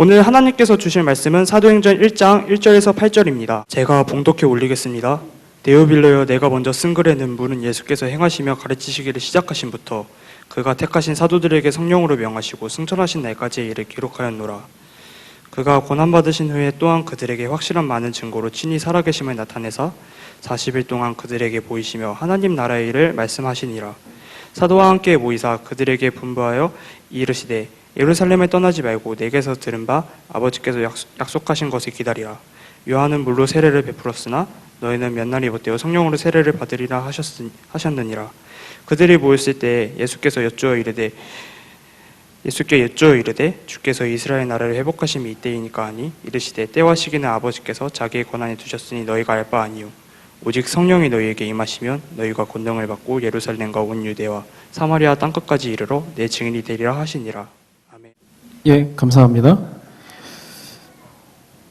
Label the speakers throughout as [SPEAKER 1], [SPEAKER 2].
[SPEAKER 1] 오늘 하나님께서 주실 말씀은 사도행전 1장 1절에서 8절입니다. 제가 봉독해 올리겠습니다. 데오빌로여, 내가 먼저 쓴 글에는 물은 예수께서 행하시며 가르치시기를 시작하신부터 그가 택하신 사도들에게 성령으로 명하시고 승천하신 날까지의 일을 기록하였노라. 그가 고난받으신 후에 또한 그들에게 확실한 많은 증거로 친히 살아계심을 나타내사 40일 동안 그들에게 보이시며 하나님 나라의 일을 말씀하시니라. 사도와 함께 모이사 그들에게 분부하여 이르시되 예루살렘을 떠나지 말고 내게서 들은 바 아버지께서 약속하신 것을 기다리라. 요한은 물로 세례를 베풀었으나 너희는 몇 날이 못되어 성령으로 세례를 받으리라 하셨느니라. 그들이 모였을 때 예수께 여쭈어 이르되 주께서 이스라엘 나라를 회복하심이 이때이니까 하니 이르시되 때와 시기는 아버지께서 자기의 권한에 두셨으니 너희가 알 바 아니요 오직 성령이 너희에게 임하시면 너희가 권능을 받고 예루살렘과 온 유대와 사마리아 땅끝까지 이르러 내 증인이 되리라 하시니라. 아멘.
[SPEAKER 2] 예, 감사합니다.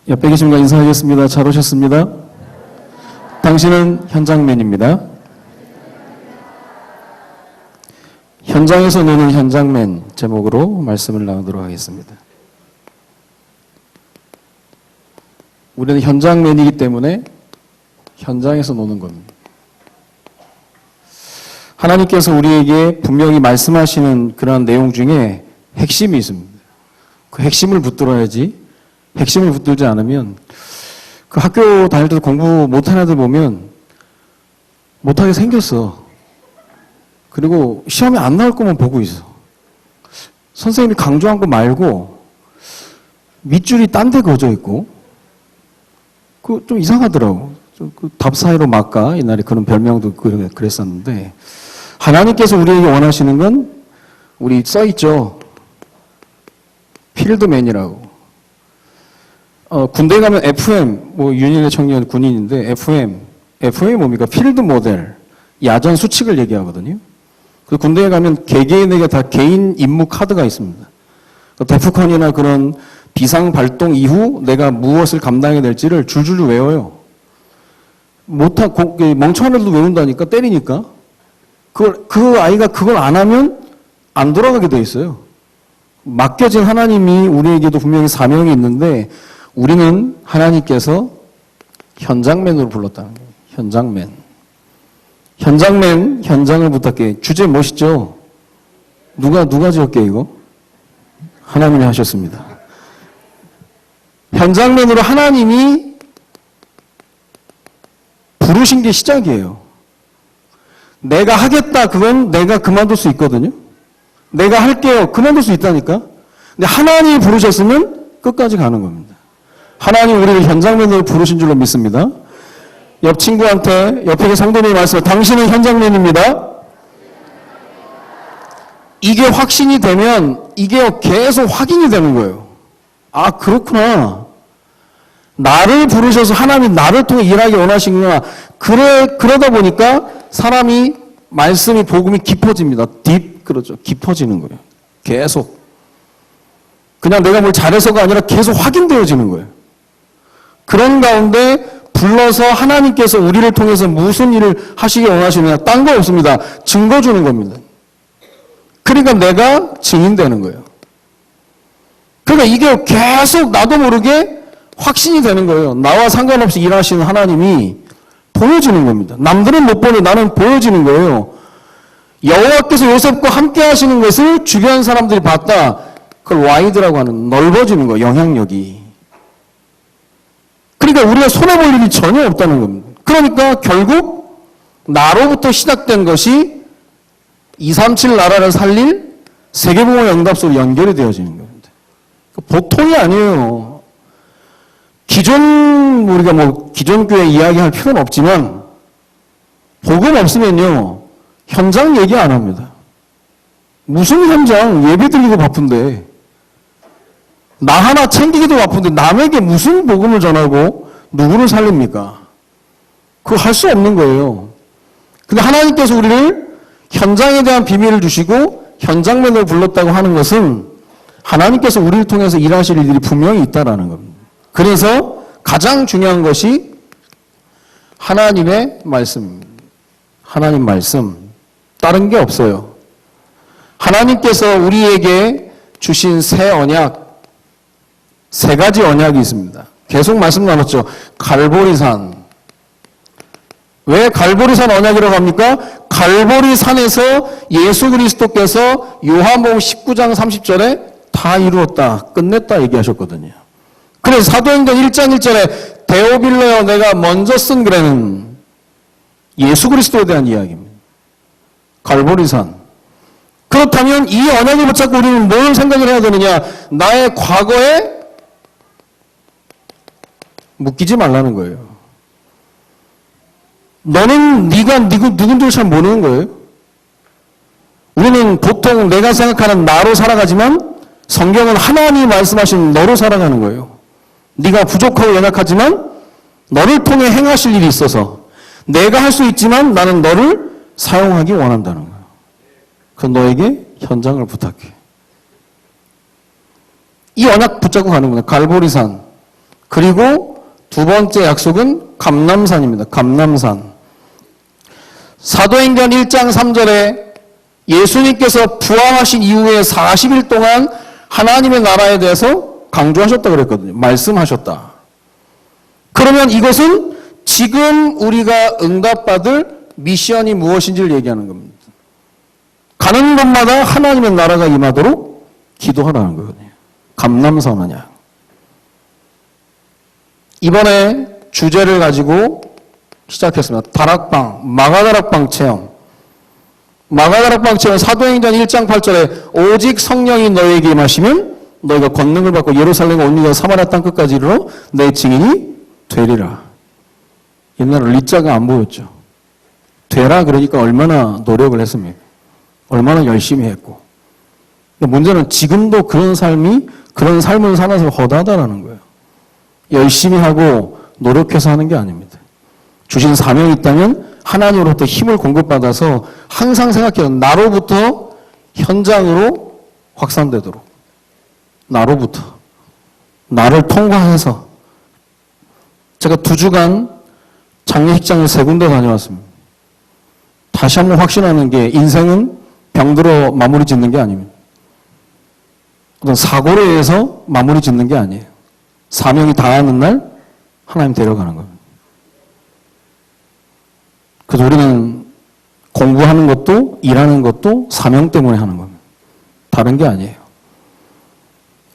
[SPEAKER 2] 옆에 계신 분 인사하겠습니다. 잘 오셨습니다. 당신은 현장맨입니다. 현장에서 노는 현장맨 제목으로 말씀을 나누도록 하겠습니다. 우리는 현장맨이기 때문에 현장에서 노는 겁니다. 하나님께서 우리에게 분명히 말씀하시는 그러한 내용 중에 핵심이 있습니다. 그 핵심을 붙들어야지, 핵심을 붙들지 않으면 그 학교 다닐 때도 공부 못하는 애들 보면 못하게 생겼어. 그리고 시험에 안 나올 것만 보고 있어. 선생님이 강조한 거 말고 밑줄이 딴 데 그어져 있고 그 좀 이상하더라고. 그 답 사이로 막가 옛날에 그런 별명도 그랬었는데 하나님께서 우리에게 원하시는 건 우리 써있죠. 필드맨이라고. 군대 가면 FM, 윤인의 청년 군인인데 FM이 뭡니까? 필드 모델, 야전 수칙을 얘기하거든요. 그 군대에 가면 개개인에게 다 개인 임무 카드가 있습니다. 데프콘이나 그런 비상 발동 이후 내가 무엇을 감당해야 될지를 줄줄 외워요. 멍청한 애들도 외운다니까, 때리니까. 그 아이가 그걸 안 하면 안 돌아가게 돼 있어요. 맡겨진 하나님이 우리에게도 분명히 사명이 있는데 우리는 하나님께서 현장맨으로 불렀다는 거예요. 현장맨, 현장을 부탁해. 주제 멋있죠? 누가 지었게 이거? 하나님이 하셨습니다. 현장맨으로 하나님이 부르신 게 시작이에요. 내가 하겠다, 그건 내가 그만둘 수 있거든요. 내가 할게요, 그만둘 수 있다니까. 근데 하나님이 부르셨으면 끝까지 가는 겁니다. 하나님 우리를 현장맨으로 부르신 줄로 믿습니다. 옆 친구한테, 옆에 계신 성도님이 말씀해, 당신은 현장맨입니다. 이게 확신이 되면 이게 계속 확인이 되는 거예요. 아, 그렇구나. 나를 부르셔서 하나님 나를 통해 일하기 원하시구나. 그러다 보니까 사람이 말씀이 복음이 깊어집니다. 그러죠. 깊어지는 거예요. 계속. 그냥 내가 뭘 잘해서가 아니라 계속 확인되어지는 거예요. 그런 가운데 불러서 하나님께서 우리를 통해서 무슨 일을 하시기 원하시느냐. 딴 거 없습니다. 증거 주는 겁니다. 그러니까 내가 증인되는 거예요. 그러니까 이게 계속 나도 모르게 확신이 되는 거예요. 나와 상관없이 일하시는 하나님이 보여지는 겁니다. 남들은 못 보는 나는 보여지는 거예요. 여호와께서 요셉과 함께 하시는 것을 주변 사람들이 봤다. 그걸 와이드라고 하는, 넓어지는 거예요. 영향력이. 그러니까 우리가 손해볼 일이 전혀 없다는 겁니다. 그러니까 결국 나로부터 시작된 것이 237 나라를 살릴 세계복음의 응답소로 연결이 되어지는 겁니다. 보통이 아니에요. 우리가 기존 교회 이야기할 필요는 없지만 복음 없으면요 현장 얘기 안 합니다. 무슨 현장? 예배 드리고 바쁜데, 나 하나 챙기기도 바쁜데 남에게 무슨 복음을 전하고 누구를 살립니까? 그거 할 수 없는 거예요. 근데 하나님께서 우리를 현장에 대한 비밀을 주시고 현장맨을 불렀다고 하는 것은 하나님께서 우리를 통해서 일하실 일들이 분명히 있다라는 겁니다. 그래서 가장 중요한 것이 하나님의 말씀입니다. 하나님 말씀. 다른 게 없어요. 하나님께서 우리에게 주신 새 언약, 세 가지 언약이 있습니다. 계속 말씀 나눴죠. 갈보리산. 왜 갈보리산 언약이라고 합니까? 갈보리산에서 예수 그리스도께서 요한복음 19장 30절에 다 이루었다, 끝냈다 얘기하셨거든요. 그래서 사도행전 1장 1절에 데오빌로여 내가 먼저 쓴 글에는 예수 그리스도에 대한 이야기입니다. 갈보리산. 그렇다면 이 언약을 붙잡고 우리는 뭘 생각을 해야 되느냐? 나의 과거에 묶이지 말라는 거예요. 너는 네가 누군지 잘 모르는 거예요. 우리는 보통 내가 생각하는 나로 살아가지만 성경은 하나님이 말씀하신 너로 살아가는 거예요. 네가 부족하고 연약하지만 너를 통해 행하실 일이 있어서 내가 할 수 있지만 나는 너를 사용하기 원한다는 거예요. 그 너에게 현장을 부탁해. 이 언약 붙잡고 가는 거예요. 갈보리산. 그리고 두 번째 약속은 감람산입니다. 감람산. 사도행전 1장 3절에 예수님께서 부활하신 이후에 40일 동안 하나님의 나라에 대해서 강조하셨다 그랬거든요. 말씀하셨다. 그러면 이것은 지금 우리가 응답받을 미션이 무엇인지를 얘기하는 겁니다. 가는 곳마다 하나님의 나라가 임하도록 기도하라는 거거든요. 감람산 언약. 이번에 주제를 가지고 시작했습니다. 다락방, 마가다락방 체험. 마가다락방 체험 사도행전 1장 8절에 오직 성령이 너에게 임하시면 너희가 권능을 받고 예루살렘과 온 유다 사마리아 땅 끝까지 이르러 내 증인이 되리라. 옛날에 리자가 안 보였죠. 되라 그러니까 얼마나 노력을 했습니까? 얼마나 열심히 했고. 근데 문제는 지금도 그런 삶을 살아서 허다하다라는 거예요. 열심히 하고 노력해서 하는 게 아닙니다. 주신 사명이 있다면 하나님으로부터 힘을 공급받아서 항상 생각해요. 나로부터 현장으로 확산되도록. 나로부터. 나를 통과해서. 제가 2주간 장례식장을 3군데 다녀왔습니다. 다시 한번 확신하는 게 인생은 병들어 마무리 짓는 게 아닙니다. 어떤 사고로 인해서 마무리 짓는 게 아니에요. 사명이 다하는 날 하나님 데려가는 겁니다. 그래서 우리는 공부하는 것도 일하는 것도 사명 때문에 하는 겁니다. 다른 게 아니에요.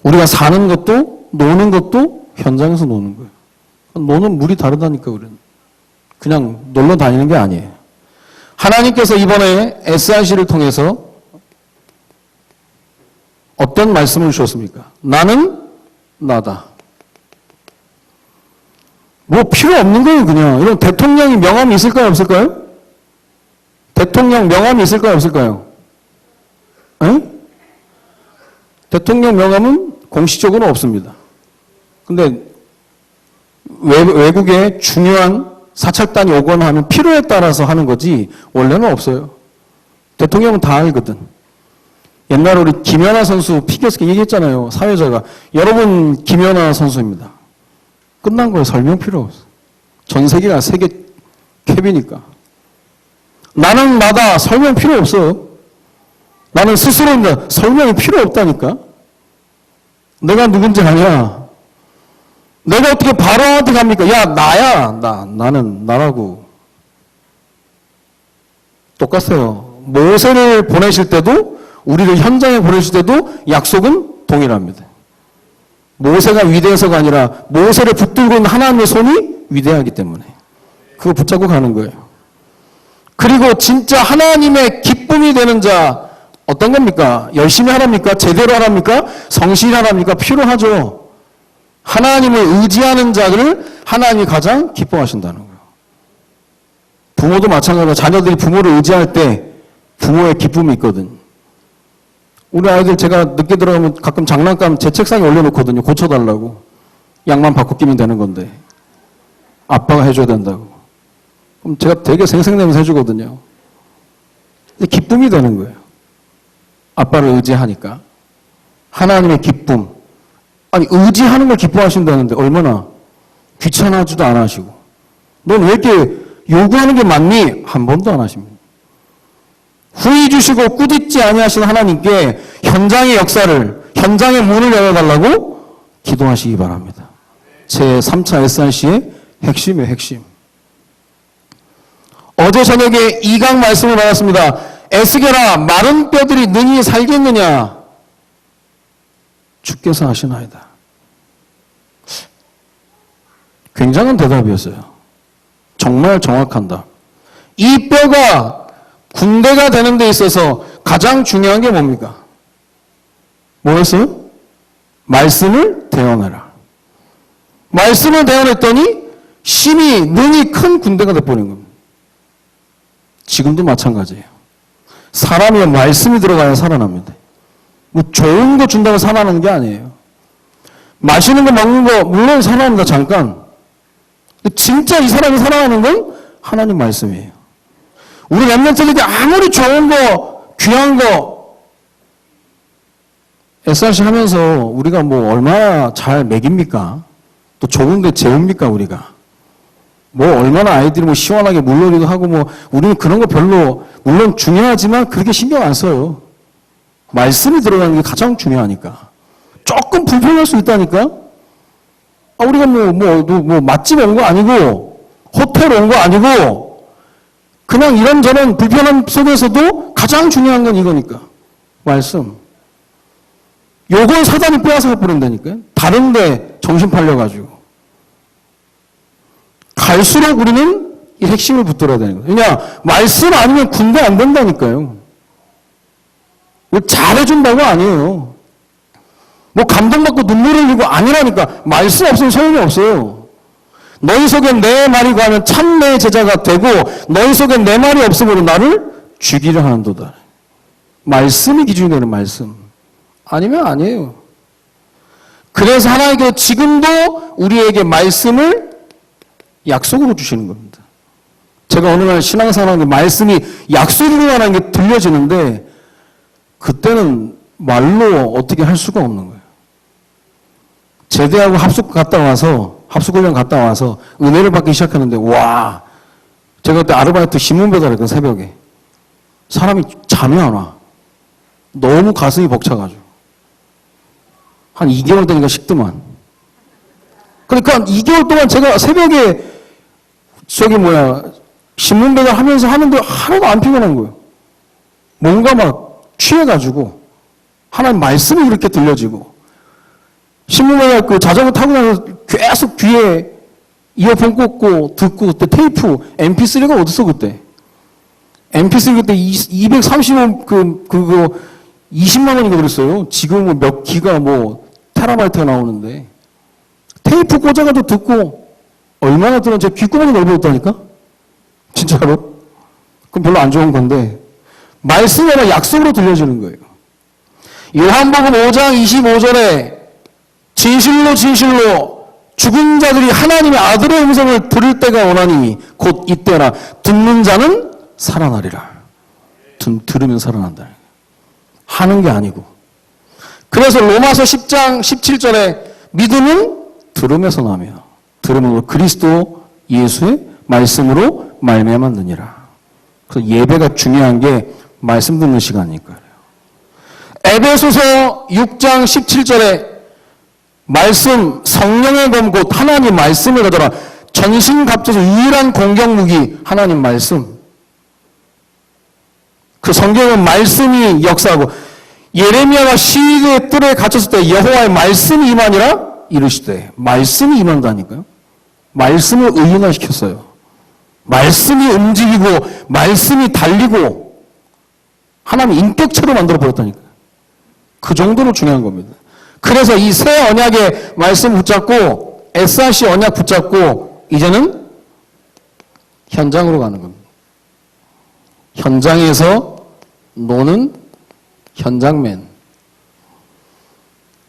[SPEAKER 2] 우리가 사는 것도 노는 것도 현장에서 노는 거예요. 노는 물이 다르다니까 우리는. 그냥 놀러 다니는 게 아니에요. 하나님께서 이번에 SRC를 통해서 어떤 말씀을 주셨습니까? 나는 나다. 뭐 필요 없는 거예요, 그냥. 이런 대통령이 명함이 있을까요, 없을까요? 대통령 명함이 있을까요, 없을까요? 에? 대통령 명함은 공식적으로 없습니다. 근데 외국에 중요한 사찰단이 오거나 하면 필요에 따라서 하는 거지 원래는 없어요. 대통령은 다 알거든. 옛날에 우리 김연아 선수 피겨스케이트 얘기했잖아요. 사회자가. 여러분 김연아 선수입니다. 끝난 거예요. 설명 필요 없어. 전 세계가 세계 캡이니까. 나는 나다. 설명 필요 없어. 나는 스스로인데 설명이 필요 없다니까. 내가 누군지 아냐. 내가 어떻게 바로한테 갑니까? 야, 나야. 나는 나라고. 똑같아요. 모세를 보내실 때도 우리를 현장에 보내실 때도 약속은 동일합니다. 모세가 위대해서가 아니라 모세를 붙들고 있는 하나님의 손이 위대하기 때문에 그거 붙잡고 가는 거예요. 그리고 진짜 하나님의 기쁨이 되는 자 어떤 겁니까? 열심히 하랍니까? 제대로 하랍니까? 성실히 하랍니까? 필요하죠. 하나님을 의지하는 자들을 하나님이 가장 기뻐하신다는 거예요. 부모도 마찬가지로 자녀들이 부모를 의지할 때 부모의 기쁨이 있거든요. 우리 아이들 제가 늦게 들어가면 가끔 장난감 제 책상에 올려놓거든요. 고쳐달라고. 양만 바꿔 끼면 되는 건데. 아빠가 해줘야 된다고. 그럼 제가 되게 생색내면서 해주거든요. 근데 기쁨이 되는 거예요. 아빠를 의지하니까. 하나님의 기쁨. 아니 의지하는 걸 기뻐하신다는데 얼마나 귀찮아지도 안 하시고. 넌 왜 이렇게 요구하는 게 많니? 한 번도 안 하십니다. 후히 주시고 꾸짖지 아니하신 하나님께 현장의 역사를, 현장의 문을 열어달라고 기도하시기 바랍니다. 제 3차 SRC의 핵심이에요, 핵심. 어제 저녁에 2강 말씀을 받았습니다. 에스겔아, 마른 뼈들이 능히 살겠느냐? 주께서 하시나이다. 굉장한 대답이었어요. 정말 정확한다. 이 뼈가 군대가 되는 데 있어서 가장 중요한 게 뭡니까? 뭐였어요? 말씀을 대언하라. 말씀을 대언했더니 심히 능히 큰 군대가 돼버린 겁니다. 지금도 마찬가지예요. 사람이 말씀이 들어가야 살아납니다. 뭐 좋은 거 준다고 살아나는 게 아니에요. 마시는 거 먹는 거 물론 살아납니다. 잠깐. 진짜 이 사람이 살아나는 건 하나님 말씀이에요. 우리 랩런트들이 아무리 좋은 거, 귀한 거 SRC 하면서 우리가 뭐 얼마나 잘 먹입니까? 또 좋은 데 재웁니까 우리가? 뭐 얼마나 아이들이 뭐 시원하게 물놀이도 하고 뭐 우리는 그런 거 별로 물론 중요하지만 그렇게 신경 안 써요. 말씀이 들어가는 게 가장 중요하니까. 조금 불편할 수 있다니까? 우리가 뭐 맛집 온 거 아니고 호텔 온 거 아니고 그냥 이런저런 불편함 속에서도 가장 중요한 건 이거니까. 말씀. 요걸 사단이 빼앗아 버린다니까요. 다른데 정신 팔려가지고. 갈수록 우리는 이 핵심을 붙들어야 되는 거예요. 왜냐, 말씀 아니면 군대 안 된다니까요. 뭐 잘해준다고 아니에요. 뭐 감동받고 눈물 흘리고 아니라니까. 말씀 없으면 소용이 없어요. 너희 속에 내 말이 가면 참 내 제자가 되고 너희 속에 내 말이 없으므로 나를 죽이려 하는도다. 말씀이 기준이 되는 말씀. 아니면 아니에요. 그래서 하나님께서 지금도 우리에게 말씀을 약속으로 주시는 겁니다. 제가 어느 날 신앙생활하는데 말씀이 약속으로 하는 게 들려지는데 그때는 말로 어떻게 할 수가 없는 거예요. 제대하고 합숙훈련 갔다 와서 은혜를 받기 시작했는데 와, 제가 그때 아르바이트 신문 배달했거든요. 새벽에. 사람이 잠이 안 와. 너무 가슴이 벅차가지고. 한 2개월 되니까 식더만. 그러니까 2개월 동안 제가 새벽에 신문 배달 하면서 하는데 하나도 안 피곤한 거예요. 뭔가 막 취해가지고 하나님 말씀이 그렇게 들려지고 신문 배달 그 자전거 타고 나서 계속 귀에 이어폰 꽂고 듣고 그때 테이프 MP3가 어딨어 그때. MP3 그때 230원 그거 20만 원인가 그랬어요. 지금은 몇 기가 뭐 테라바이트가 나오는데 테이프 꽂아가지고 듣고 얼마나 들었는제 귓구멍이 넓어졌다니까? 진짜로? 그럼 별로 안 좋은 건데 말씀이 아니라 약속으로 들려주는 거예요. 요한복음 5장 25절에 진실로 진실로 죽은 자들이 하나님의 아들의 음성을 들을 때가 오나니 곧 이때라 듣는 자는 살아나리라. 들으면 살아난다. 하는 게 아니고. 그래서 로마서 10장 17절에 믿음은 들음에서 나며 들음으로 그리스도 예수의 말씀으로 말미암았느니라. 그래서 예배가 중요한 게 말씀 듣는 시간이니까요. 에베소서 6장 17절에 말씀 성령의 검 곧 하나님 말씀을 가더라. 전신갑주에서 유일한 공격무기 하나님 말씀. 그 성경은 말씀이 역사하고 예레미야가 시위의 뜰에 갇혔을 때 여호와의 말씀이 임하니라 이르시되 말씀이 임한다니까요. 말씀을 의인화시켰어요. 말씀이 움직이고 말씀이 달리고 하나님 인격체로 만들어버렸다니까요. 그 정도로 중요한 겁니다. 그래서 이 새 언약의 말씀 붙잡고 SRC 언약 붙잡고 이제는 현장으로 가는 겁니다. 현장에서 노는 현장맨.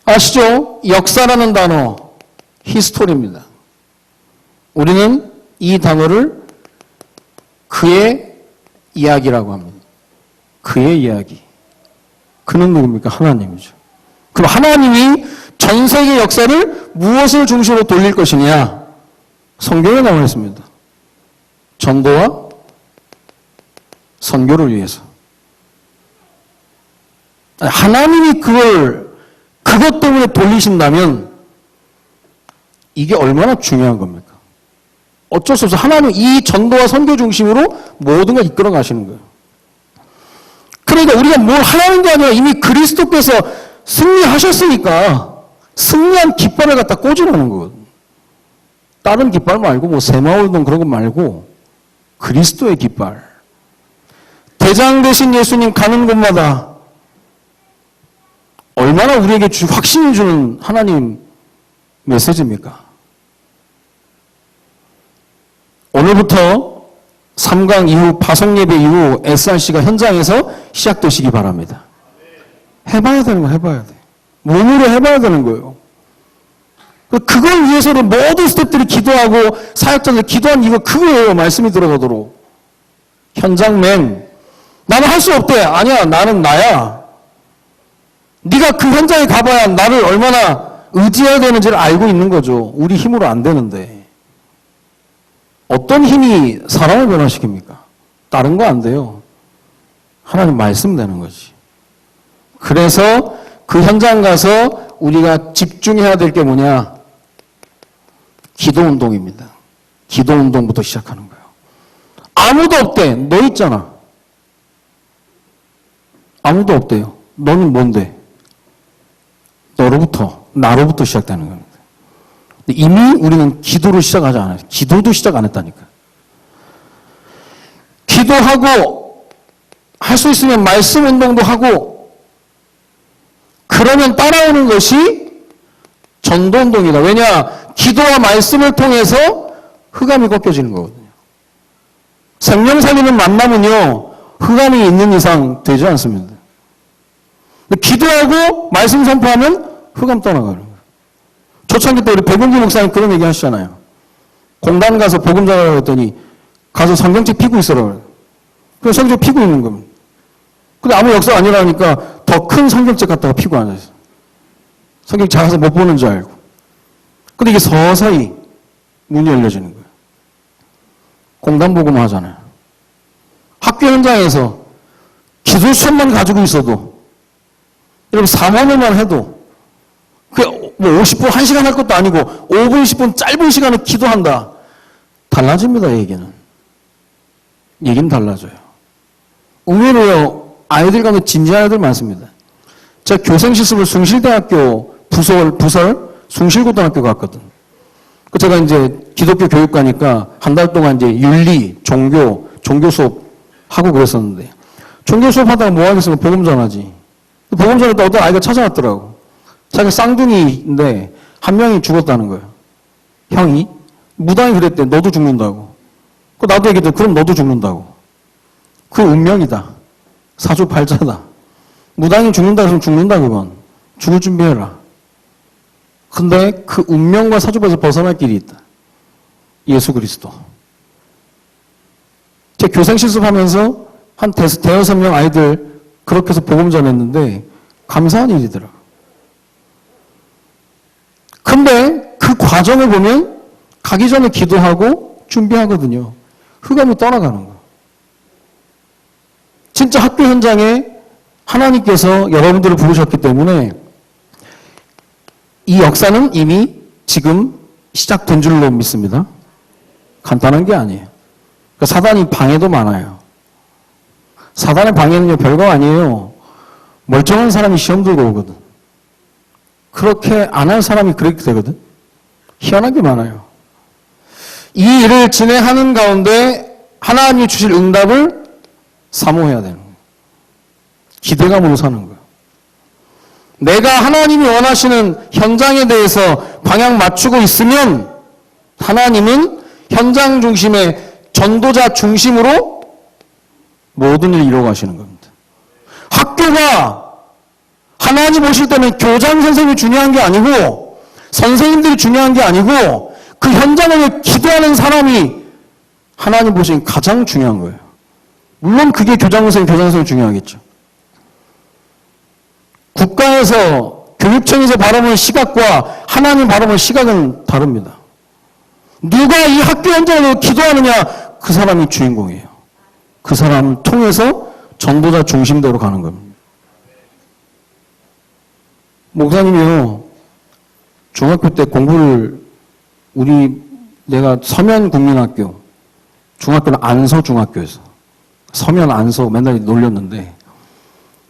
[SPEAKER 2] 아시죠? 역사라는 단어, 히스토리입니다. 우리는 이 단어를 그의 이야기라고 합니다. 그의 이야기. 그는 누굽니까? 하나님이죠. 그럼 하나님이 전 세계 역사를 무엇을 중심으로 돌릴 것이냐? 성경에 나와 있습니다. 전도와 선교를 위해서. 하나님이 그것 때문에 돌리신다면 이게 얼마나 중요한 겁니까? 어쩔 수 없어. 하나님 이 전도와 선교 중심으로 모든 걸 이끌어 가시는 거예요. 그러니까 우리가 뭘 하라는 게 아니라 이미 그리스도께서 승리하셨으니까 승리한 깃발을 갖다 꽂으라는 거거든요. 다른 깃발 말고 뭐 새마을동 그런 거 말고 그리스도의 깃발. 대장 되신 예수님 가는 곳마다 얼마나 우리에게 확신을 주는 하나님 메시지입니까? 오늘부터 3강 이후 파송예배 이후 SRC가 현장에서 시작되시기 바랍니다. 해봐야 되는 거 해봐야 돼. 몸으로 해봐야 되는 거예요. 그걸 위해서는 모든 스태프들이 기도하고 사역자들 기도한 이유가 그거예요. 말씀이 들어가도록. 현장맨. 나는 할 수 없대. 아니야. 나는 나야. 네가 그 현장에 가봐야 나를 얼마나 의지해야 되는지를 알고 있는 거죠. 우리 힘으로 안 되는데. 어떤 힘이 사람을 변화시킵니까? 다른 거 안 돼요. 하나님 말씀 되는 거지. 그래서 그 현장 가서 우리가 집중해야 될 게 뭐냐? 기도운동입니다. 기도운동부터 시작하는 거예요. 아무도 없대. 너 있잖아. 아무도 없대요. 너는 뭔데? 너로부터, 나로부터 시작되는 겁니다. 이미 우리는 기도를 시작하지 않아요. 기도도 시작 안 했다니까. 기도하고 할 수 있으면 말씀 운동도 하고 그러면 따라오는 것이 전도 운동이다. 왜냐? 기도와 말씀을 통해서 흑암이 꺾여지는 거거든요. 생명 살리는 만남은요. 흑암이 있는 이상 되지 않습니다. 기도하고 말씀 선포하면 흑암 떠나가는 거예요. 초창기 때 우리 백운기 목사님 그런 얘기 하시잖아요. 공단 가서 복음 전하라고 했더니 가서 성경책 피고 있어라. 그래서 성경책 피고 있는 겁니다. 근데 아무 역사 아니라니까 더 큰 성경책 갖다가 피고 앉아있어요. 성경 작아서 못 보는 줄 알고. 근데 이게 서서히 문이 열려지는 거예요. 공단 복음 하잖아요. 학교 현장에서 기도 수업만 가지고 있어도 여러분 3원을만 해도 그게 뭐 50분, 1시간 할 것도 아니고 5분, 10분 짧은 시간에 기도한다. 달라집니다, 얘기는. 얘기는 달라져요. 의외로요, 아이들 가운데 진지한 아이들 많습니다. 제가 교생실습을 숭실대학교 부설 숭실고등학교 갔거든. 제가 이제 기독교 교육과니까 한 달 동안 이제 윤리, 종교 수업 하고 그랬었는데 종교 수업 하다가 뭐 하겠으면 복음 전하지. 복음 전할 때 어떤 아이가 찾아왔더라고. 자기가 쌍둥이인데 한 명이 죽었다는 거예요. 형이. 무당이 그랬대. 너도 죽는다고. 나도 얘기했대. 그럼 너도 죽는다고. 그 운명이다. 사주팔자다. 무당이 죽는다 그러면 죽는다 그건. 죽을 준비해라. 근데 그 운명과 사주팔자 벗어날 길이 있다. 예수 그리스도. 제 교생 실습하면서 한 대여섯 명 아이들 그렇게 해서 복음 전했는데 감사한 일이더라. 근데 그 과정을 보면 가기 전에 기도하고 준비하거든요. 흑암이 떠나가는 거예요. 진짜 학교 현장에 하나님께서 여러분들을 부르셨기 때문에 이 역사는 이미 지금 시작된 줄로 믿습니다. 간단한 게 아니에요. 그러니까 사단이 방해도 많아요. 사단의 방해는요, 별거 아니에요. 멀쩡한 사람이 시험 들고 오거든. 그렇게 안 할 사람이 그렇게 되거든. 희한하게 많아요. 이 일을 진행하는 가운데 하나님이 주실 응답을 사모해야 되는 거예요. 기대감으로 사는 거예요. 내가 하나님이 원하시는 현장에 대해서 방향 맞추고 있으면 하나님은 현장 중심의 전도자 중심으로 모든 일을 이루어가시는 겁니다. 학교가 하나님 오실 때는 교장 선생님이 중요한 게 아니고 선생님들이 중요한 게 아니고 그 현장을 기도하는 사람이 하나님 보시기엔 가장 중요한 거예요. 물론 그게 교장 선생님 중요하겠죠. 국가에서 교육청에서 바라보는 시각과 하나님 바라보는 시각은 다릅니다. 누가 이 학교 현장에서 기도하느냐 그 사람이 주인공이에요. 그 사람을 통해서 전도자 중심대로 가는 겁니다. 목사님이요 중학교 때 공부를 내가 서면국민학교, 중학교는 안서중학교에서 서면 안서 맨날 놀렸는데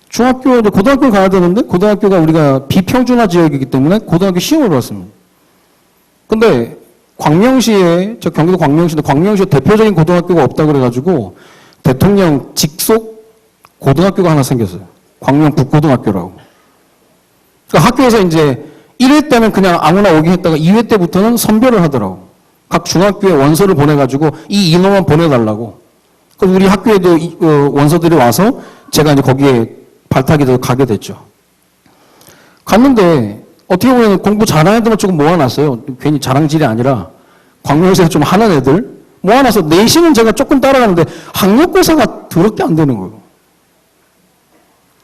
[SPEAKER 2] 중학교, 이제 고등학교 가야 되는데 고등학교가 우리가 비평준화 지역이기 때문에 고등학교 시험을 봤습니다. 근데 광명시에, 저 경기도 광명시인데 광명시에 대표적인 고등학교가 없다 그래가지고 대통령 직속 고등학교가 하나 생겼어요. 광명 북고등학교라고. 그러니까 학교에서 이제 1회 때는 그냥 아무나 오게 했다가 2회 때부터는 선별을 하더라고. 각 중학교에 원서를 보내가지고 이 인원만 보내달라고. 그럼 우리 학교에도 원서들이 와서 제가 이제 거기에 발탁이 가게 됐죠. 갔는데 어떻게 보면 공부 잘하는 애들만 조금 모아놨어요. 괜히 자랑질이 아니라 광명에서 좀 하는 애들 모아놔서 내신은 제가 조금 따라가는데 학력고사가 더럽게 안 되는 거예요.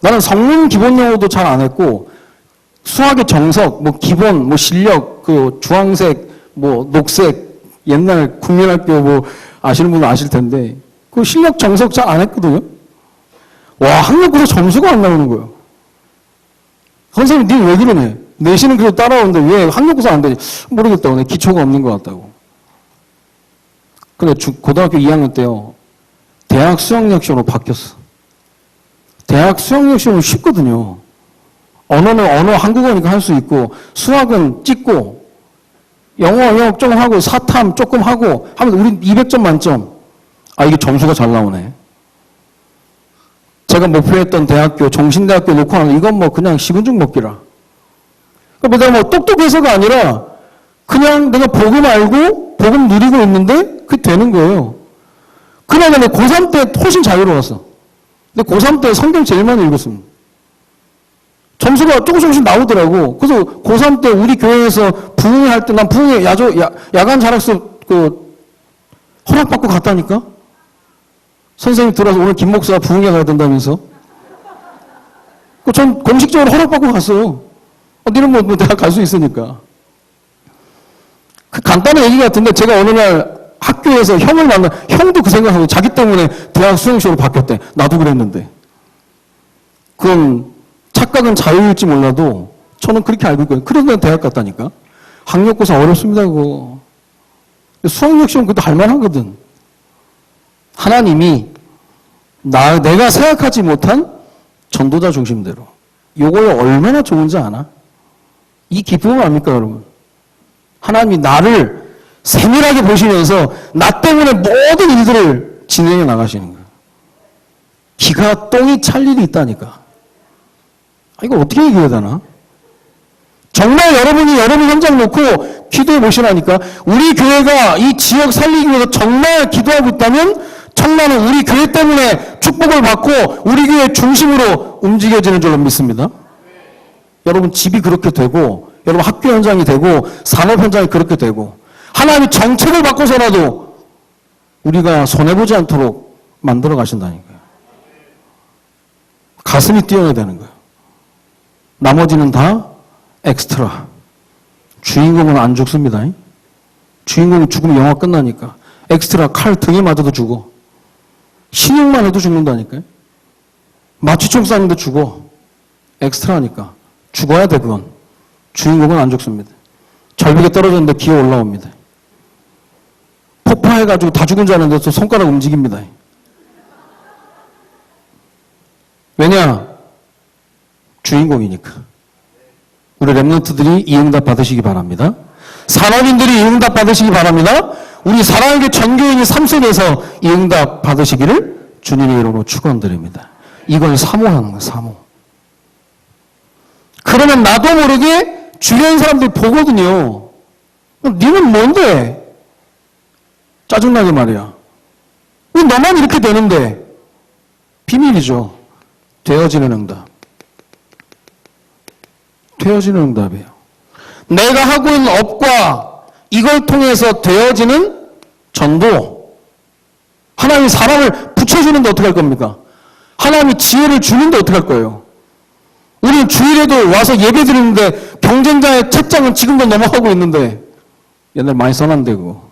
[SPEAKER 2] 나는 성문 기본 영어도 잘 안 했고 수학의 정석, 뭐 기본, 뭐 실력, 그 주황색, 뭐 녹색, 옛날 국민학교 뭐 아시는 분은 아실 텐데 그 실력 정석 잘 안 했거든요. 와, 학력고사 점수가 안 나오는 거예요. 선생님, 니 왜 그러네? 내신은 그래도 따라오는데 왜 학력고사 안 되지? 모르겠다고. 내 기초가 없는 것 같다고. 근데 고등학교 2학년 때요. 대학 수학력 시험으로 바뀌었어. 대학 수학력 시험은 쉽거든요. 언어는 한국어니까 할 수 있고 수학은 찍고 영어 좀 하고 사탐 조금 하고 하면 우린 200점 만점. 아, 이게 점수가 잘 나오네. 제가 목표했던 대학교, 종신대학교 놓고 하는 이건 뭐 그냥 식은죽 먹기라. 그러니까 내가 뭐 똑똑해서가 아니라 그냥 내가 복음 알고 복음 누리고 있는데 그게 되는 거예요. 그나마 내가 고3 때 훨씬 자유로웠어. 근데 고3 때 성경 제일 많이 읽었습니다. 점수가 조금씩 나오더라고. 그래서 고3 때 우리 교회에서 부흥회 할 때 난 부흥회 야간 자락수 허락받고 갔다니까? 선생님 들어와서 오늘 김 목사가 부흥회 가야 된다면서? 전 공식적으로 허락받고 갔어요. 니는 뭐 대학 갈 수 있으니까. 그 간단한 얘기 같은데 제가 어느 날 학교에서 형을 만나, 형도 그 생각하고 자기 때문에 대학 수행시험으로 바뀌었대. 나도 그랬는데. 그건 착각은 자유일지 몰라도 저는 그렇게 알고 있거든요. 그래서 내가 대학 갔다니까. 학력고사 어렵습니다, 그거. 수학력 시험 그것도 할만하거든. 하나님이 내가 생각하지 못한 전도자 중심대로. 요거에 얼마나 좋은지 아나? 이 기쁨을 압니까, 여러분? 하나님이 나를 세밀하게 보시면서 나 때문에 모든 일들을 진행해 나가시는 거예요. 기가 똥이 찰 일이 있다니까. 이거 어떻게 얘기해야 되나? 정말 여러분이 여러분 현장 놓고 기도해 보시라니까. 우리 교회가 이 지역 살리기 위해서 정말 기도하고 있다면 청라는 우리 교회 때문에 축복을 받고 우리 교회 중심으로 움직여지는 줄로 믿습니다. 여러분 집이 그렇게 되고 여러분 학교 현장이 되고 산업 현장이 그렇게 되고 하나님이 정책을 바꿔서라도 우리가 손해보지 않도록 만들어 가신다니까요. 가슴이 뛰어야 되는 거예요. 나머지는 다 엑스트라. 주인공은 안 죽습니다. 주인공이 죽으면 영화 끝나니까. 엑스트라 칼 등에 맞아도 죽어. 신용만 해도 죽는다니까요. 마취총 쐈는데 죽어. 엑스트라니까. 죽어야 돼, 그건. 주인공은 안 죽습니다. 절벽에 떨어졌는데 기어 올라옵니다. 폭파해가지고 다 죽은 줄 알았는데 또 손가락 움직입니다. 왜냐? 주인공이니까. 우리 랩런트들이 이 응답 받으시기 바랍니다. 산업인들이 이 응답 받으시기 바랍니다. 우리 사랑하게 전교인이 삶 속에서 이 응답 받으시기를 주님의 이름으로 축원드립니다. 이걸 사모하는 거예요, 사모. 그러면 나도 모르게 주변 사람들이 보거든요. 니는 뭔데? 짜증나게 말이야. 왜 너만 이렇게 되는데? 비밀이죠. 되어지는 응답. 되어지는 응답이에요. 내가 하고 있는 업과 이걸 통해서 되어지는 전도. 하나님이 사람을 붙여주는데 어떻게 할 겁니까? 하나님이 지혜를 주는데 어떻게 할 거예요? 우리는 주일에도 와서 예배 드리는데 경쟁자의 책장은 지금도 넘어가고 있는데 옛날 많이 써놨는데 그거.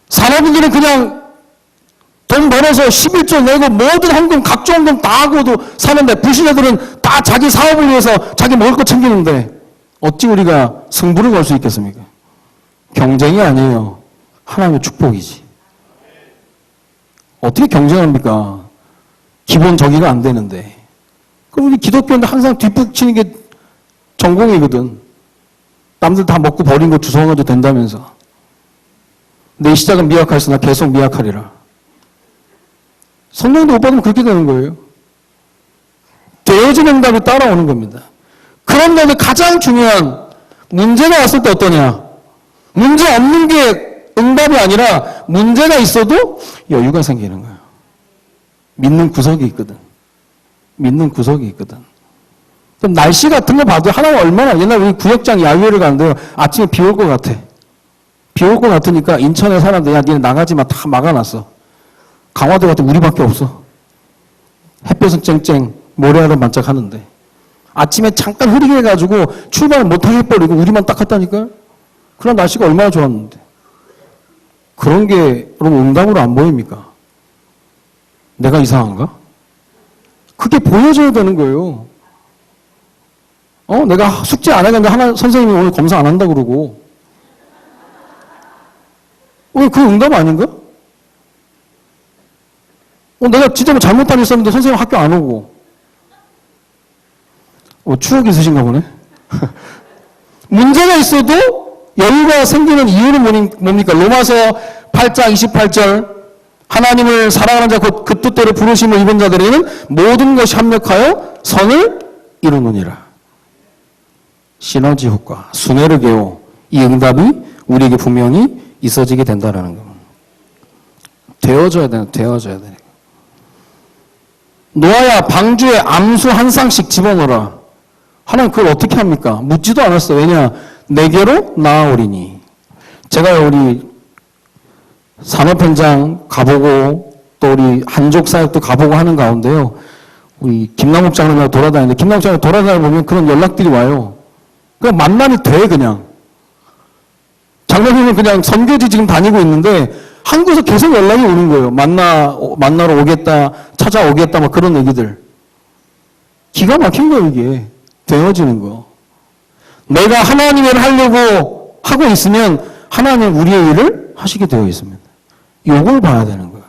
[SPEAKER 2] 산업인들은 그냥 돈 벌어서 11조 내고 모든 헌금, 각종 헌금 다 하고도 사는데 불신자들은 다 자기 사업을 위해서 자기 먹을 거 챙기는데 어찌 우리가 승부를 걸 수 있겠습니까? 경쟁이 아니에요. 하나님의 축복이지. 어떻게 경쟁합니까? 기본 정의가 안 되는데. 그럼 우리 기독교인들 항상 뒷북치는 게 전공이거든. 남들 다 먹고 버린 거 주워가지고 된다면서. 내 시작은 미약하였으나 계속 미약하리라. 성령도 못 받으면 그렇게 되는 거예요. 되어진 응답이 따라오는 겁니다. 그런데 가장 중요한 문제가 왔을 때 어떠냐? 문제 없는 게 응답이 아니라 문제가 있어도 여유가 생기는 거예요. 믿는 구석이 있거든. 믿는 구석이 있거든. 그럼 날씨 같은 거 봐도 하나가 얼마나, 옛날 우리 구역장 야유회를 가는데요. 아침에 비 올 것 같아. 비 올 것 같으니까 인천에 사람들, 야, 니네 나가지 마. 다 막아놨어. 강화도 같은 우리밖에 없어. 햇볕은 쨍쨍, 모래알은 반짝 하는데. 아침에 잠깐 흐리게 해가지고 출발 못하게 해버리고 우리만 딱 갔다니까요. 그런 날씨가 얼마나 좋았는데. 그런 게 여러분 응답으로 안 보입니까? 내가 이상한가? 그게 보여줘야 되는 거예요. 내가 숙제 안 해갔는데 하나 선생님이 오늘 검사 안 한다 그러고. 왜 그 응답 아닌가? 내가 진짜 뭐 잘못한 일 있었는데 선생님 학교 안 오고. 추억이 있으신가 보네. 문제가 있어도 여유가 생기는 이유는 뭡니까? 로마서 8장 28절. 하나님을 사랑하는 자 곧 그 뜻대로 부르심을 입은 자들에게는 모든 것이 합력하여 선을 이루느니라. 시너지 효과, 수네르게오. 이 응답이 우리에게 분명히 있어지게 된다라는 겁니다. 되어져야 되는. 노아야 방주에 암수 한 쌍씩 집어넣어라. 하나님 그걸 어떻게 합니까? 묻지도 않았어. 왜냐? 내게로 나아오리니. 제가 우리 산업 현장 가보고 또 우리 한족 사역도 가보고 하는 가운데요. 우리 김남욱 장로가 돌아다니는데 김남욱 장로 돌아다니다 보면 그런 연락들이 와요. 그냥 만남이 돼 그냥. 장로님은 그냥 선교지 지금 다니고 있는데 한국에서 계속 연락이 오는 거예요. 만나러 오겠다, 찾아오겠다, 막 그런 얘기들. 기가 막힌 거예요, 이게. 되어지는 거. 내가 하나님의 일을 하려고 하고 있으면 하나님은 우리의 일을 하시게 되어 있습니다. 요걸 봐야 되는 거예요.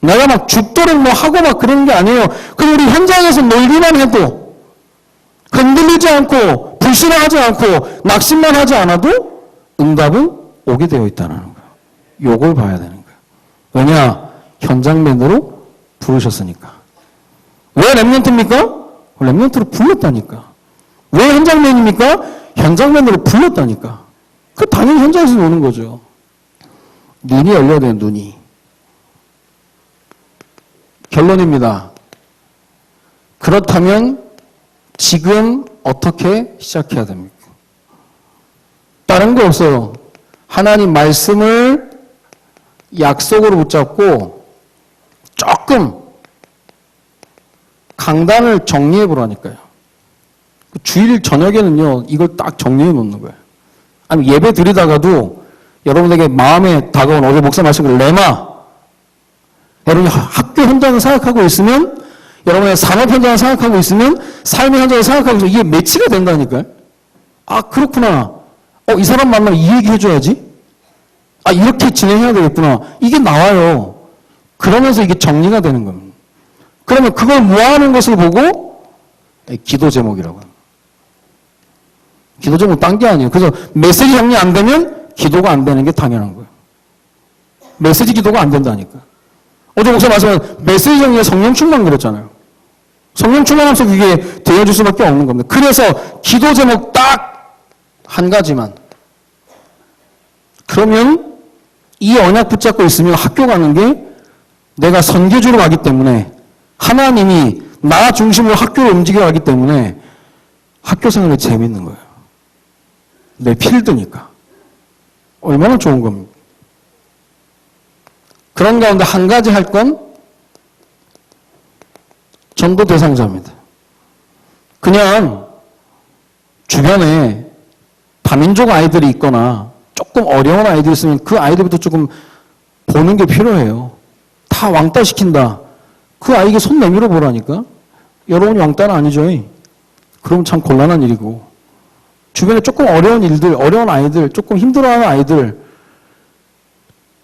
[SPEAKER 2] 내가 막 죽도록 뭐 하고 막 그런 게 아니에요. 그럼 우리 현장에서 놀기만 해도 흔들리지 않고 불신하지 않고 낙심만 하지 않아도 응답은 오게 되어 있다는 거예요. 요걸 봐야 되는 거예요. 왜냐? 현장맨으로 부르셨으니까. 왜 렘넌트입니까? 렘넌트로 불렀다니까. 왜 현장맨입니까? 현장맨으로 불렀다니까. 그 당연히 현장에서 노는 거죠. 눈이 열려야 돼요, 눈이. 결론입니다. 그렇다면 지금 어떻게 시작해야 됩니까? 다른 거 없어요. 하나님 말씀을 약속으로 붙잡고 조금 강단을 정리해 보라니까요. 주일 저녁에는요, 이걸 딱 정리해 놓는 거예요. 아니, 예배 드리다가도 여러분에게 마음에 다가온 어제 목사 말씀을 레마. 여러분이 학교 현장을 생각하고 있으면, 여러분의 산업 현장을 생각하고 있으면, 삶의 현장을 생각하고 있으면 이게 매치가 된다니까요. 아, 그렇구나. 이 사람 만나면 이 얘기 해줘야지. 아, 이렇게 진행해야 되겠구나. 이게 나와요. 그러면서 이게 정리가 되는 겁니다. 그러면 그걸 모아하는 것을 보고 기도 제목이라고 합니다. 기도 제목 딴 게 아니에요. 그래서 메시지 정리 안 되면 기도가 안 되는 게 당연한 거예요. 메시지 기도가 안 된다니까. 어제 목사 말씀은 메시지 정리에 성령 충만 그랬잖아요. 성령 충만하면서 그게 되어질 수밖에 없는 겁니다. 그래서 기도 제목 딱 한 가지만. 그러면 이 언약 붙잡고 있으면 학교 가는 게 내가 선교주로 가기 때문에 하나님이 나 중심으로 학교를 움직여 가기 때문에 학교 생활이 재밌는 거예요. 내 필드니까. 얼마나 좋은 겁니까? 그런 가운데 한 가지 할 건 전도 대상자입니다. 그냥 주변에 다민족 아이들이 있거나 조금 어려운 아이들이 있으면 그 아이들부터 조금 보는 게 필요해요. 다 왕따 시킨다. 그 아이에게 손 내밀어 보라니까. 여러분이 왕따는 아니죠. 그럼 참 곤란한 일이고. 주변에 조금 어려운 일들, 어려운 아이들, 조금 힘들어하는 아이들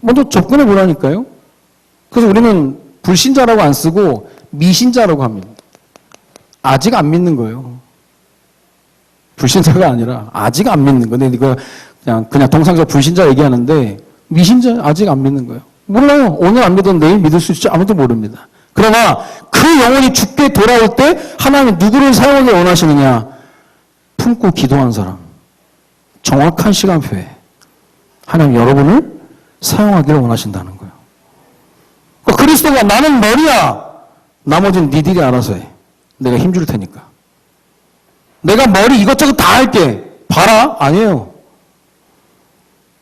[SPEAKER 2] 먼저 접근해 보라니까요. 그래서 우리는 불신자라고 안 쓰고 미신자라고 합니다. 아직 안 믿는 거예요. 불신자가 아니라 아직 안 믿는 거예요. 근데 이거 그냥 통상적 불신자 얘기하는데 미신자 아직 안 믿는 거예요. 몰라요. 오늘 안 믿어도 내일 믿을 수 있을지 아무도 모릅니다. 그러나 그 영혼이 죽게 돌아올 때 하나님은 누구를 사용하기 원하시느냐? 품고 기도한 사람. 정확한 시간표에 하나님 여러분을 사용하기를 원하신다는 거예요. 그리스도가 나는 머리야. 나머지는 니들이 알아서 해. 내가 힘줄 테니까. 내가 머리 이것저것 다 할게. 봐라. 아니에요.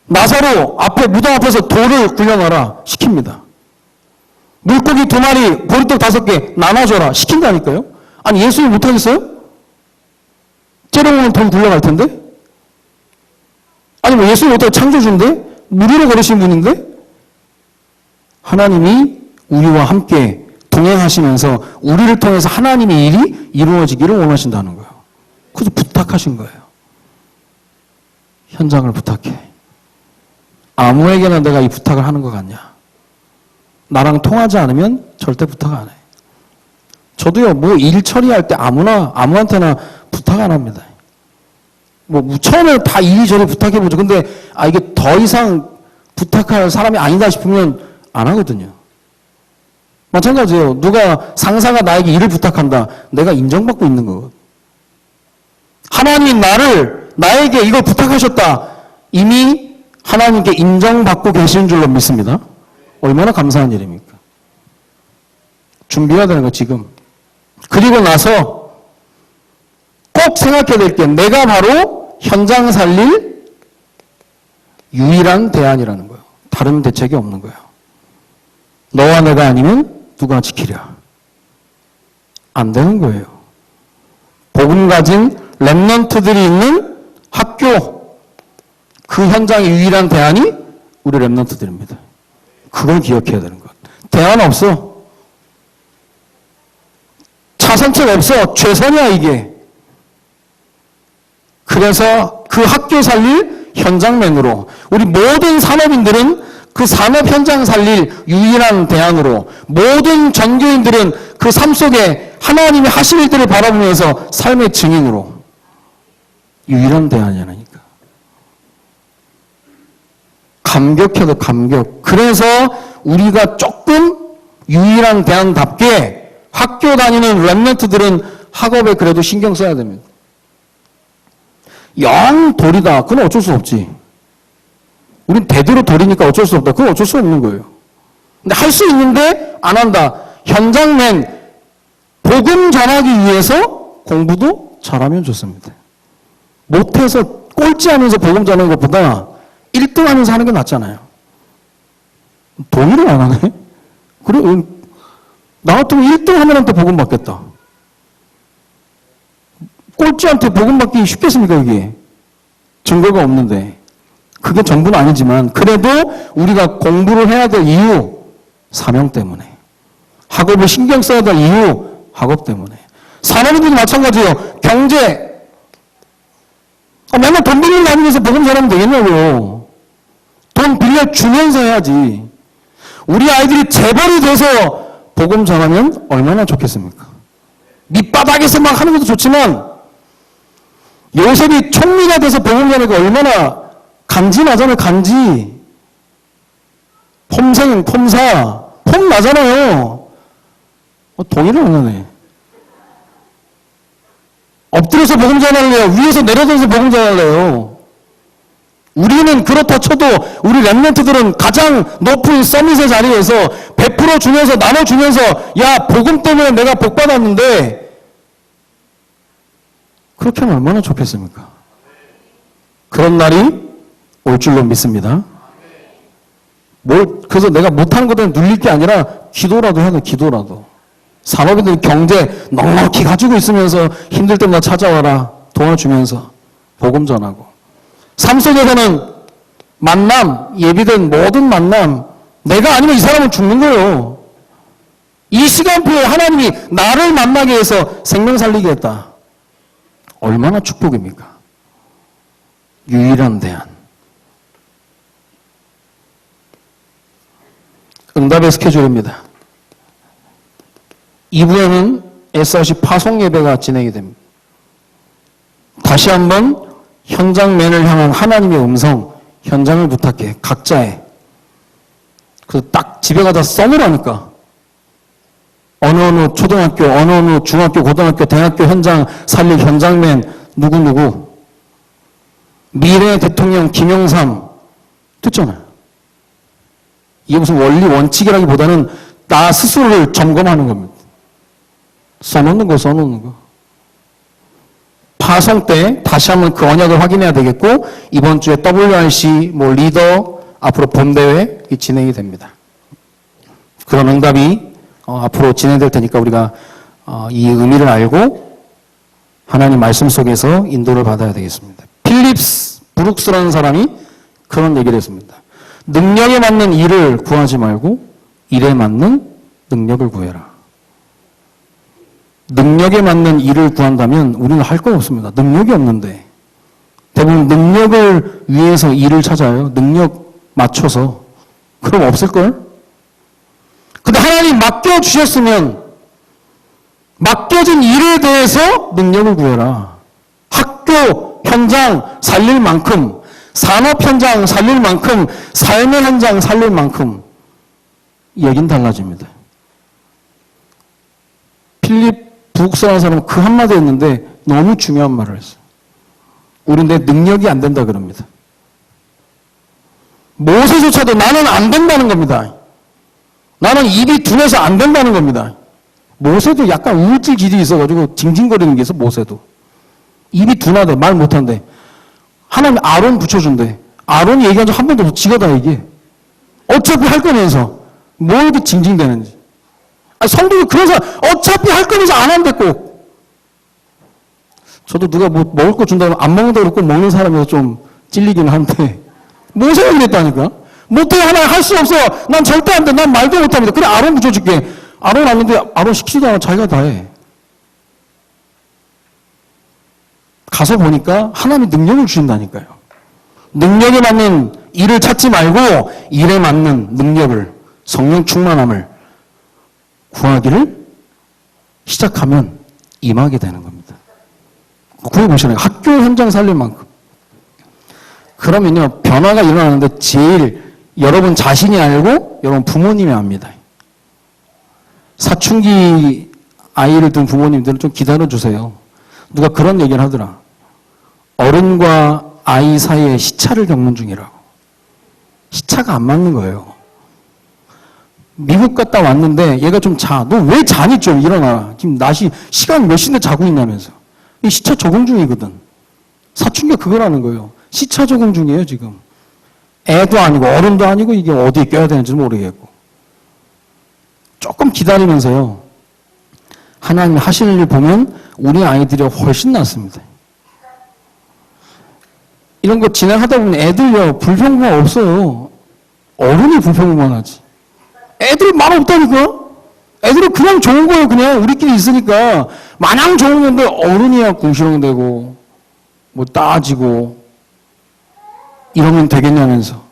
[SPEAKER 2] 나사로 앞에 무덤 앞에서 돌을 굴려놔라. 시킵니다. 물고기 2마리, 보리떡 5개 나눠줘라. 시킨다니까요. 아니 예수님 못하겠어요? 째려보면 돌 굴려갈 텐데? 아니 뭐 예수님 못하고 창조주인데? 무리로 걸으신 분인데? 하나님이 우리와 함께 동행하시면서 우리를 통해서 하나님의 일이 이루어지기를 원하신다는 거예요. 그래서 부탁하신 거예요. 현장을 부탁해. 아무에게나 내가 이 부탁을 하는 것 같냐? 나랑 통하지 않으면 절대 부탁 안 해. 저도요, 뭐 일 처리할 때 아무한테나 부탁 안 합니다. 뭐 처음에 다 이리저리 부탁해보죠. 근데 이게 더 이상 부탁할 사람이 아니다 싶으면 안 하거든요. 마찬가지예요. 누가 상사가 나에게 일을 부탁한다. 내가 인정받고 있는 거거든. 하나님이 나에게 이걸 부탁하셨다. 이미 하나님께 인정받고 계시는 줄로 믿습니다. 얼마나 감사한 일입니까? 준비해야 되는 거 지금. 그리고 나서 꼭 생각해야 될 게 내가 바로 현장 살릴 유일한 대안이라는 거예요. 다른 대책이 없는 거예요. 너와 내가 아니면 누가 지키랴. 안 되는 거예요. 복음 가진 랩런트들이 있는 학교, 그 현장의 유일한 대안이 우리 랩런트들입니다. 그걸 기억해야 되는 것. 대안 없어. 차선책 없어. 최선이야 이게. 그래서 그 학교 살릴 현장맨으로 우리 모든 산업인들은 그 산업 현장 살릴 유일한 대안으로 모든 전교인들은 그 삶 속에 하나님이 하실 일들을 바라보면서 삶의 증인으로 유일한 대안이라니까. 감격해도 감격. 그래서 우리가 조금 유일한 대안답게 학교 다니는 랩런트들은 학업에 그래도 신경 써야 됩니다. 영 돌이다. 그건 어쩔 수 없지. 우린 대대로 돌이니까 어쩔 수 없다. 그건 어쩔 수 없는 거예요. 근데 할 수 있는데 안 한다. 현장맨 복음 전하기 위해서 공부도 잘하면 좋습니다. 못해서 꼴찌하면서 복음 전하는 것보다 1등 하면서 하는 게 낫잖아요. 동의를 안 하네? 그래, 나 같으면 1등 하면한테 복음 받겠다. 꼴찌한테 복음 받기 쉽겠습니까, 이게? 증거가 없는데. 그게 전부는 아니지만, 그래도 우리가 공부를 해야 될 이유, 사명 때문에. 학업을 신경 써야 될 이유, 학업 때문에. 산업인들도 마찬가지예요. 경제. 맨날 돈 빌리고 다니면서 복음 전하면 되겠냐고요. 돈 빌려주면서 해야지. 우리 아이들이 재벌이 돼서 복음 전하면 얼마나 좋겠습니까? 밑바닥에서 막 하는 것도 좋지만 요셉이 총리가 돼서 복음 전하니까 얼마나 간지나잖아요. 간지. 폼사. 폼 나잖아요. 동의를 안 하네. 엎드려서 복음 전할래요? 위에서 내려져서 복음 전할래요? 우리는 그렇다 쳐도 우리 랩런트들은 가장 높은 서밋의 자리에서 베풀어 주면서 나눠주면서 야 복음 때문에 내가 복 받았는데 그렇게 하면 얼마나 좋겠습니까? 그런 날이 올 줄로 믿습니다. 그래서 내가 못하는 것들은 눌릴 게 아니라 기도라도 해야 돼. 기도라도. 산업인들 경제 넉넉히 가지고 있으면서 힘들 때마다 찾아와라. 도와주면서 복음 전하고. 삶 속에서는 만남, 예비된 모든 만남, 내가 아니면 이 사람은 죽는 거예요. 이 시간표에 하나님이 나를 만나게 해서 생명 살리게 했다. 얼마나 축복입니까? 유일한 대안. 응답의 스케줄입니다. 2부에는 SRC 파송 예배가 진행이 됩니다. 다시 한번 현장맨을 향한 하나님의 음성, 현장을 부탁해. 각자의. 딱 집에 가다 써놓으라니까. 어느 초등학교, 어느 중학교, 고등학교, 대학교 현장 살릴 현장맨 누구누구. 미래 대통령 김영삼 됐잖아요. 이게 무슨 원리 원칙이라기보다는 나 스스로를 점검하는 겁니다. 써놓는 거. 파송 때 다시 한번 그 언약을 확인해야 되겠고, 이번 주에 WRC 리더 앞으로 본대회 진행이 됩니다. 그런 응답이 앞으로 진행될 테니까 우리가 이 의미를 알고 하나님 말씀 속에서 인도를 받아야 되겠습니다. 필립스 브룩스라는 사람이 그런 얘기를 했습니다. 능력에 맞는 일을 구하지 말고 일에 맞는 능력을 구해라. 능력에 맞는 일을 구한다면 우리는 할 거 없습니다. 능력이 없는데. 대부분 능력을 위해서 일을 찾아요. 능력 맞춰서. 그럼 없을걸? 근데 하나님 맡겨주셨으면 맡겨진 일에 대해서 능력을 구해라. 학교 현장 살릴 만큼, 산업 현장 살릴 만큼, 삶의 현장 살릴 만큼 얘기는 달라집니다. 필립 북스라는 사람은 그 한마디 했는데 너무 중요한 말을 했어요. 우린 내 능력이 안 된다 그럽니다. 모세조차도 나는 안 된다는 겁니다. 나는 입이 둔해서 안 된다는 겁니다. 모세도 약간 우울증 기질이 있어가지고 징징거리는 게 있어, 모세도. 입이 둔하대, 말 못한대. 하나님 아론 붙여준대. 아론이 얘기한 적 한 번도 없어. 지가 다 얘기해. 어차피 할 거면서 뭘 이렇게 징징대는지. 성도가 그런 사람, 어차피 할 거면서 안 한대 꼭. 저도 누가 뭐 먹을 거 준다면 안 먹는다고 꼭 먹는 사람이어서 좀 찔리기는 한데, 모세가 그랬다니까. 못해, 하나 할 수 없어. 난 절대 안 돼. 난 말도 못 합니다. 그래, 아론 붙여줄게. 아론 왔는데, 아론 시키지도 않아. 자기가 다 해. 가서 보니까 하나님이 능력을 주신다니까요. 능력에 맞는 일을 찾지 말고, 일에 맞는 능력을, 성령 충만함을 구하기를 시작하면 임하게 되는 겁니다. 구해보시나요? 학교 현장 살릴 만큼. 그러면요, 변화가 일어나는데 제일 여러분 자신이 알고 여러분 부모님이 압니다. 사춘기 아이를 둔 부모님들은 좀 기다려주세요. 누가 그런 얘기를 하더라. 어른과 아이 사이에 시차를 겪는 중이라고. 시차가 안 맞는 거예요. 미국 갔다 왔는데 얘가 좀 자. 너 왜 자니 좀 일어나. 지금 낮이 시간 몇 시인데 자고 있냐면서. 이 시차 적응 중이거든. 사춘기가 그거라는 거예요. 시차 적응 중이에요 지금. 애도 아니고 어른도 아니고 이게 어디에 껴야 되는지도 모르겠고. 조금 기다리면서요. 하나님 하시는 일 보면 우리 아이들이 훨씬 낫습니다. 이런 거 진행하다 보면 애들요 불평만 없어요. 어른이 불평만 하지. 애들 말 없다니까? 애들은 그냥 좋은 거예요, 그냥. 우리끼리 있으니까. 마냥 좋은 건데, 어른이야 궁시렁대고, 뭐 따지고, 이러면 되겠냐면서.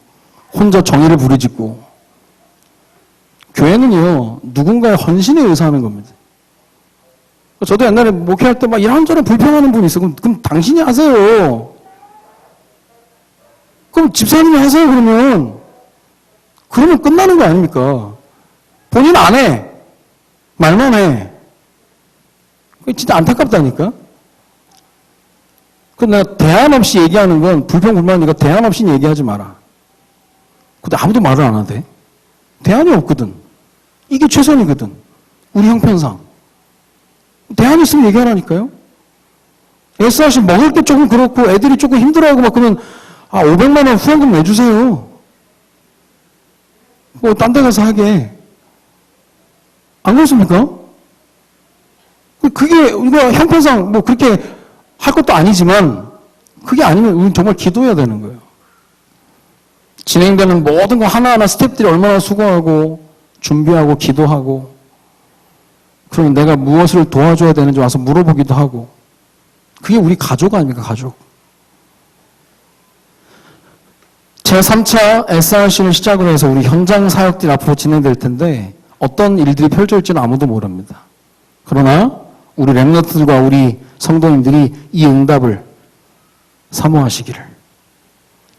[SPEAKER 2] 혼자 정의를 부르짖고. 교회는요, 누군가의 헌신에 의사하는 겁니다. 저도 옛날에 목회할 때 막 이런저런 불평하는 분이 있어. 그럼 당신이 하세요. 그럼 집사님이 하세요, 그러면. 그러면 끝나는 거 아닙니까? 본인 안 해. 말만 해. 진짜 안타깝다니까? 내가 대안 없이 얘기하는 건 불평불만이니까 대안 없이 얘기하지 마라. 근데 아무도 말을 안 하대. 대안이 없거든. 이게 최선이거든. 우리 형편상. 대안이 있으면 얘기하라니까요? SRC 먹을 게 조금 그렇고 애들이 조금 힘들어하고 막 그러면 500만 원 후원금 내주세요. 뭐 딴 데 가서 하게. 안 그렇습니까? 그게 우리가 형편상 뭐 그렇게 할 것도 아니지만 그게 아니면 우리는 정말 기도해야 되는 거예요. 진행되는 모든 거 하나하나 스태프들이 얼마나 수고하고 준비하고 기도하고 그러면 내가 무엇을 도와줘야 되는지 와서 물어보기도 하고 그게 우리 가족 아닙니까? 가족. 제3차 SRC를 시작으로 해서 우리 현장 사역들이 앞으로 진행될 텐데 어떤 일들이 펼쳐질지는 아무도 모릅니다. 그러나 우리 렘넌트들과 우리 성도님들이 이 응답을 사모하시기를.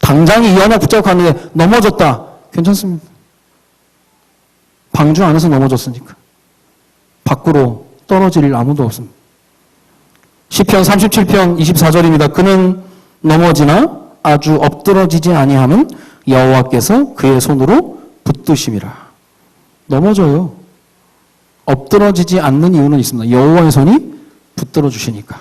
[SPEAKER 2] 당장 이 언약 붙잡고 가는데 넘어졌다. 괜찮습니다. 방주 안에서 넘어졌으니까. 밖으로 떨어질 일 아무도 없습니다. 시편 37편 24절입니다. 그는 넘어지나 아주 엎드러지지 아니함은 여호와께서 그의 손으로 붙드심이라. 넘어져요. 엎드러지지 않는 이유는 있습니다. 여호와의 손이 붙들어 주시니까.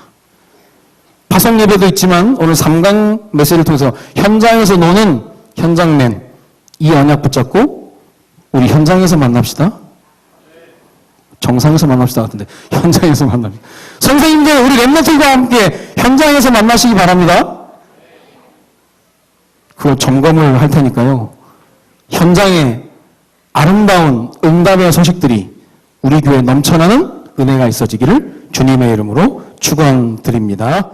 [SPEAKER 2] 파송 예배도 있지만 오늘 3강 메시지를 통해서 현장에서 노는 현장맨, 이 언약 붙잡고 우리 현장에서 만납시다. 정상에서 만납시다 같은데 현장에서 만납니다. 선생님들 우리 렘넌트들과 함께 현장에서 만나시기 바랍니다. 그거 점검을 할 테니까요. 현장에 아름다운 응답의 소식들이 우리 교회에 넘쳐나는 은혜가 있어지기를 주님의 이름으로 축원드립니다.